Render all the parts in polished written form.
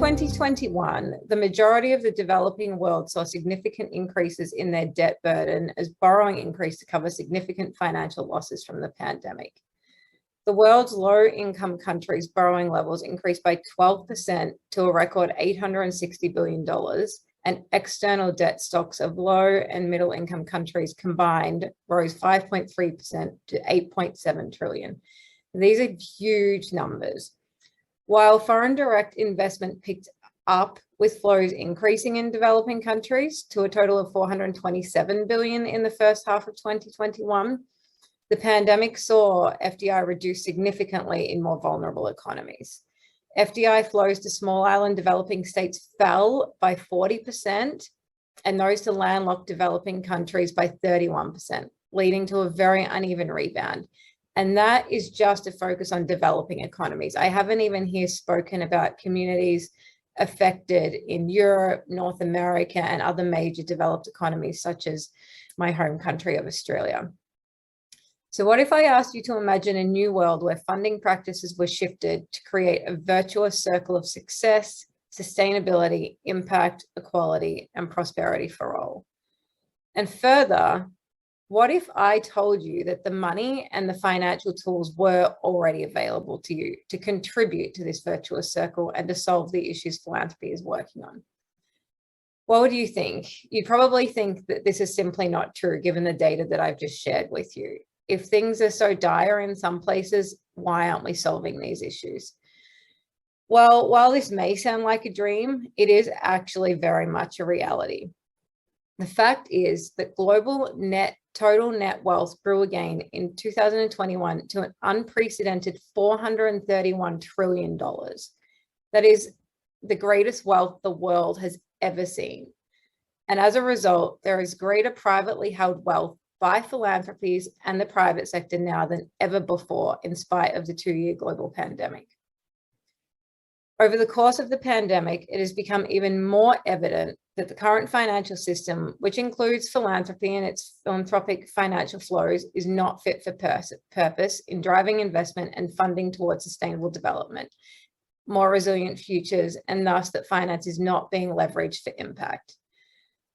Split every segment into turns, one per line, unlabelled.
2021, the majority of the developing world saw significant increases in their debt burden as borrowing increased to cover significant financial losses from the pandemic. The world's low-income countries' borrowing levels increased by 12% to a record $860 billion, and external debt stocks of low and middle-income countries combined rose 5.3% to $8.7 trillion. These are huge numbers. While foreign direct investment picked up, with flows increasing in developing countries to a total of $427 billion in the first half of 2021, the pandemic saw FDI reduce significantly in more vulnerable economies. FDI flows to small island developing states fell by 40%, and those to landlocked developing countries by 31%, leading to a very uneven rebound. And that is just a focus on developing economies. I haven't even here spoken about communities affected in Europe, North America, and other major developed economies, such as my home country of Australia. So what if I asked you to imagine a new world where funding practices were shifted to create a virtuous circle of success, sustainability, impact, equality, and prosperity for all? And further, what if I told you that the money and the financial tools were already available to you to contribute to this virtuous circle and to solve the issues philanthropy is working on? What would you think? You'd probably think that this is simply not true, given the data that I've just shared with you. If things are so dire in some places, why aren't we solving these issues? Well, while this may sound like a dream, it is actually very much a reality. The fact is that global total net wealth grew again in 2021 to an unprecedented $431 trillion. That is the greatest wealth the world has ever seen. And as a result, there is greater privately held wealth by philanthropies and the private sector now than ever before, in spite of the 2-year global pandemic. Over the course of the pandemic, it has become even more evident that the current financial system, which includes philanthropy and its philanthropic financial flows, is not fit for purpose in driving investment and funding towards sustainable development, more resilient futures, and thus that finance is not being leveraged for impact.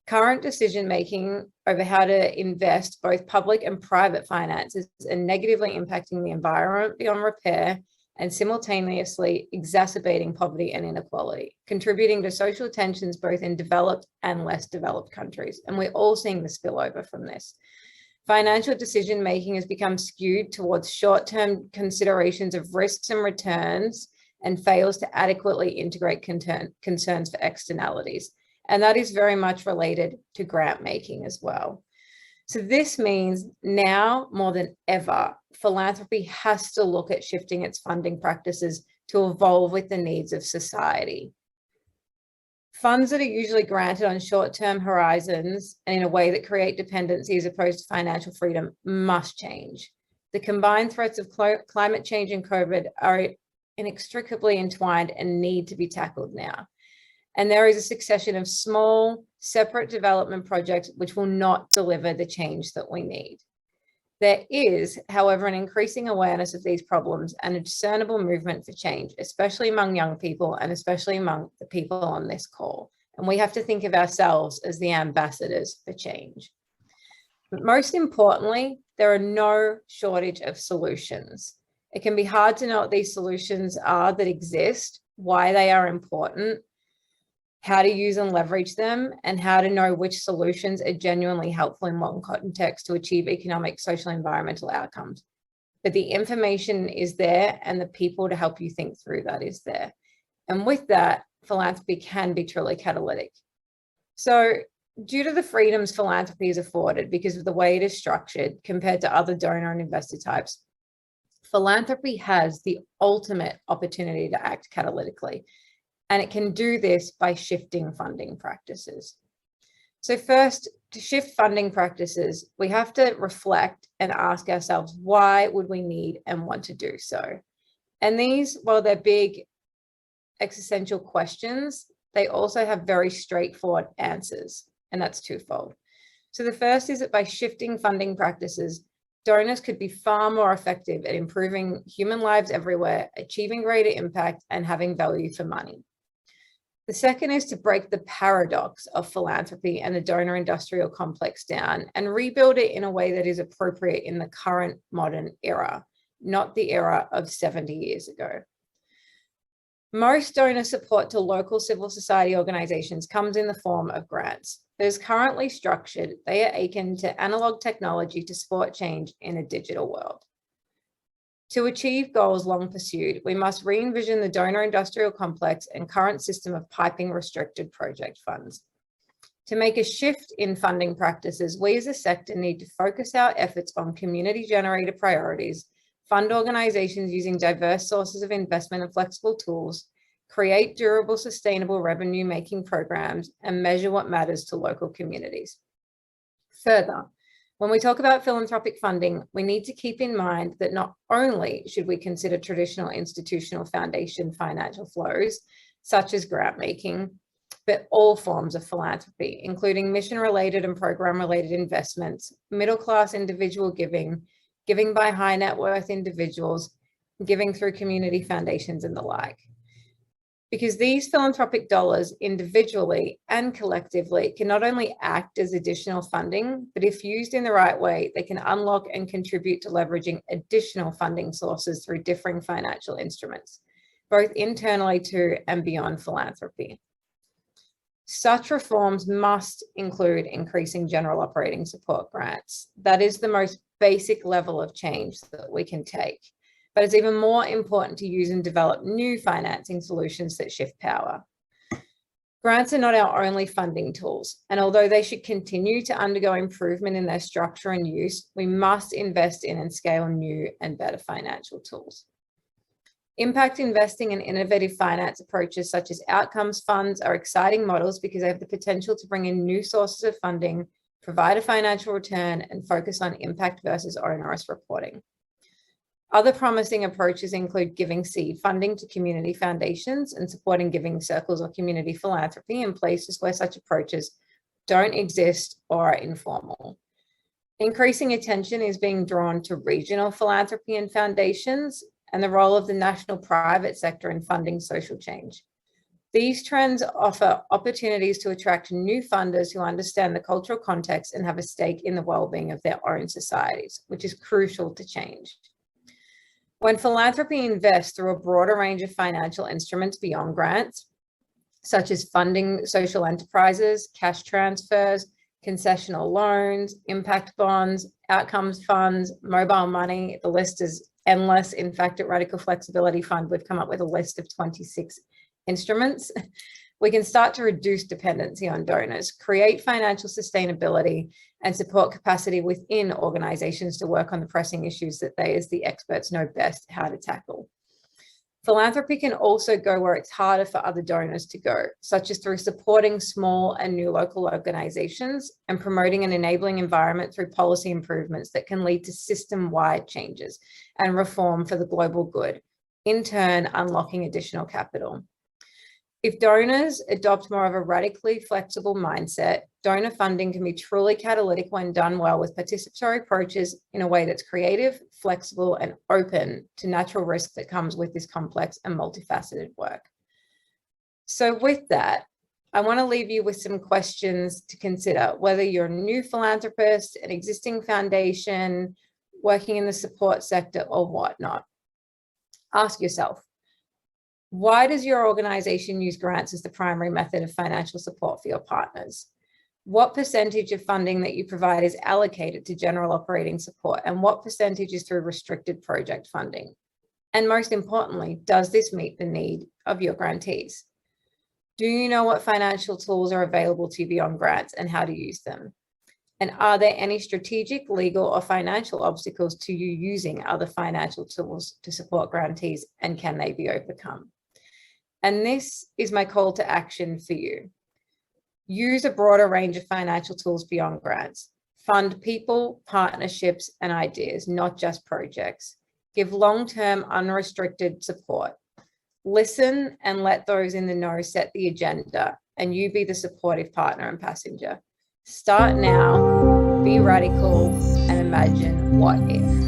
Current decision-making over how to invest both public and private finances are negatively impacting the environment beyond repair and simultaneously exacerbating poverty and inequality, contributing to social tensions both in developed and less developed countries. And we're all seeing the spillover from this. Financial decision-making has become skewed towards short-term considerations of risks and returns and fails to adequately integrate concerns for externalities. And that is very much related to grant making as well. So this means now more than ever, philanthropy has to look at shifting its funding practices to evolve with the needs of society. Funds that are usually granted on short-term horizons and in a way that create dependency as opposed to financial freedom must change. The combined threats of climate change and COVID are inextricably entwined and need to be tackled now. And there is a succession of small, separate development projects which will not deliver the change that we need. There is, however, an increasing awareness of these problems and a discernible movement for change, especially among young people and especially among the people on this call. And we have to think of ourselves as the ambassadors for change. But most importantly, there are no shortage of solutions. It can be hard to know what these solutions are that exist, why they are important, how to use and leverage them, and how to know which solutions are genuinely helpful in one context to achieve economic, social, and environmental outcomes. But the information is there and the people to help you think through that is there. And with that, philanthropy can be truly catalytic. So due to the freedoms philanthropy is afforded because of the way it is structured compared to other donor and investor types, philanthropy has the ultimate opportunity to act catalytically. And it can do this by shifting funding practices. So first, to shift funding practices, we have to reflect and ask ourselves, why would we need and want to do so? And these, while they're big existential questions, they also have very straightforward answers, and that's twofold. So the first is that by shifting funding practices, donors could be far more effective at improving human lives everywhere, achieving greater impact, and having value for money. The second is to break the paradox of philanthropy and the donor industrial complex down and rebuild it in a way that is appropriate in the current modern era, not the era of 70 years ago. Most donor support to local civil society organizations comes in the form of grants. As currently structured, they are akin to analog technology to support change in a digital world. To achieve goals long pursued, we must re-envision the donor industrial complex and current system of piping restricted project funds. To make a shift in funding practices, we as a sector need to focus our efforts on community-generated priorities, fund organizations using diverse sources of investment and flexible tools, create durable, sustainable revenue-making programs, and measure what matters to local communities. Further, when we talk about philanthropic funding, we need to keep in mind that not only should we consider traditional institutional foundation financial flows, such as grant making, but all forms of philanthropy, including mission-related and program-related investments, middle-class individual giving, giving by high net worth individuals, giving through community foundations and the like. Because these philanthropic dollars individually and collectively can not only act as additional funding, but if used in the right way, they can unlock and contribute to leveraging additional funding sources through differing financial instruments, both internally to and beyond philanthropy. Such reforms must include increasing general operating support grants. That is the most basic level of change that we can take. But it's even more important to use and develop new financing solutions that shift power. Grants are not our only funding tools, and although they should continue to undergo improvement in their structure and use, we must invest in and scale new and better financial tools. Impact investing and innovative finance approaches such as outcomes funds are exciting models because they have the potential to bring in new sources of funding, provide a financial return, and focus on impact versus onerous reporting. Other promising approaches include giving seed funding to community foundations and supporting giving circles or community philanthropy in places where such approaches don't exist or are informal. Increasing attention is being drawn to regional philanthropy and foundations and the role of the national private sector in funding social change. These trends offer opportunities to attract new funders who understand the cultural context and have a stake in the well-being of their own societies, which is crucial to change. When philanthropy invests through a broader range of financial instruments beyond grants, such as funding social enterprises, cash transfers, concessional loans, impact bonds, outcomes funds, mobile money, the list is endless. In fact, at Radical Flexibility Fund, we've come up with a list of 26 instruments. We can start to reduce dependency on donors, create financial sustainability, and support capacity within organizations to work on the pressing issues that they, as the experts, know best how to tackle. Philanthropy can also go where it's harder for other donors to go, such as through supporting small and new local organizations and promoting an enabling environment through policy improvements that can lead to system-wide changes and reform for the global good, in turn unlocking additional capital. If donors adopt more of a radically flexible mindset, donor funding can be truly catalytic when done well with participatory approaches in a way that's creative, flexible, and open to natural risk that comes with this complex and multifaceted work. So with that, I want to leave you with some questions to consider, whether you're a new philanthropist, an existing foundation, working in the support sector, or whatnot. Ask yourself, why does your organization use grants as the primary method of financial support for your partners? What percentage of funding that you provide is allocated to general operating support, and what percentage is through restricted project funding? And most importantly, does this meet the need of your grantees? Do you know what financial tools are available to you beyond grants and how to use them? And are there any strategic, legal, or financial obstacles to you using other financial tools to support grantees, and can they be overcome? And this is my call to action for you. Use a broader range of financial tools beyond grants. Fund people, partnerships, and ideas, not just projects. Give long-term unrestricted support. Listen and let those in the know set the agenda, and you be the supportive partner and passenger. Start now, be radical, and imagine what if.